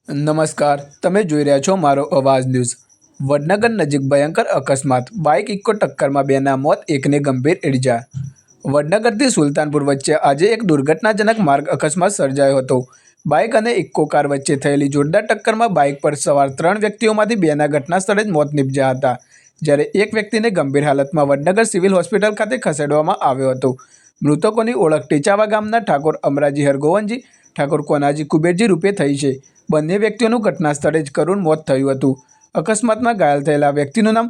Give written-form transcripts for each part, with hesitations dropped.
નમસ્કાર, તમે જોઈ રહ્યા છો મારો અવાજ ન્યૂઝ। વડનગર નજીક ભયંકર અકસ્માત, બાઇક ઇક્કો ટક્કરમાં બેના મોત, એકને ગંભીર ઇજા। વડનગરથી સુલતાનપુર વચ્ચે આજે એક દુર્ઘટનાજનક માર્ગ અકસ્માત સર્જાયો હતો। બાઇક અને ઇક્કો કાર વચ્ચે થયેલી જોરદાર ટક્કરમાં બાઇક પર સવાર 3 વ્યક્તિઓમાંથી બેના ઘટના સ્થળે જ મોત નિપજ્યા હતા, જ્યારે એક વ્યક્તિને ગંભીર હાલતમાં વડનગર સિવિલ હોસ્પિટલ ખાતે ખસેડવામાં આવ્યો હતો। મૃતકોની ઓળખ ટેચાવા ગામના ઠાકોર અમરાજી હરગોવનજી, ઠાકોર કોનાજી કુબેરજી રૂપે થઈ છે। બંને વ્યક્તિઓનું ઘટના સ્થળે જ કરુણ મોત થયું હતું। અકસ્માતમાં ઘાયલ થયેલા વ્યક્તિનું નામ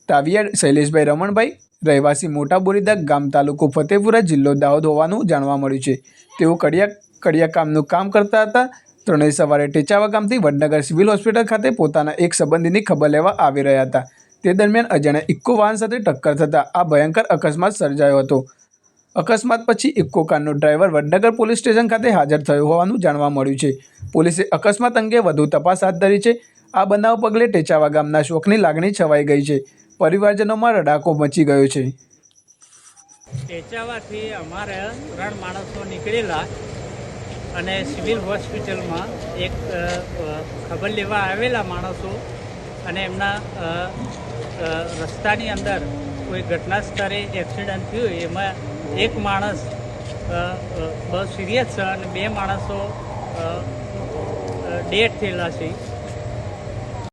તાવિયા શૈલેષભાઈ રમણભાઈ, રહેવાસી મોટા બોરીદા ગામ, તાલુકો ફતેપુરા, જિલ્લો દાહોદ હોવાનું જાણવા મળ્યું છે। તેઓ કડિયા કામનું કામ કરતા હતા। ત્રણેય સવારે ટેચાવા ગામથી વડનગર સિવિલ હોસ્પિટલ ખાતે પોતાના એક સંબંધીની ખબર લેવા આવી રહ્યા હતા। તે દરમિયાન અજાણ્યા ઇક્કો વાહન સાથે ટક્કર થતાં આ ભયંકર અકસ્માત સર્જાયો હતો। અકસ્માત પછી ઇક્કો કારનો ડ્રાઈવર વડનગર પોલીસ સ્ટેશન ખાતે હાજર થયો હોવાનું જાણવા મળ્યું છે। પોલીસે અકસ્માત અંગે વધુ તપાસ હાથ ધરી છે। આ બનાવ પગલે ટેચાવા ગામના શોકની લાગણી છવાઈ ગઈ છે। પરિવારજનોમાં રડાકો મચી ગયો છે। ટેચાવાથી અમારે 3 માણસો નીકળેલા અને સિવિલ હોસ્પિટલમાં એક ખબર લેવા આવેલા માણસો અને એમના રસ્તાની અંદર કોઈ ઘટના સ્થળે એક્સિડન્ટ થયું। એમાં એક માણસ બહુ સિરિયસ છે અને 2 માણસો ડેથ થયેલા છે।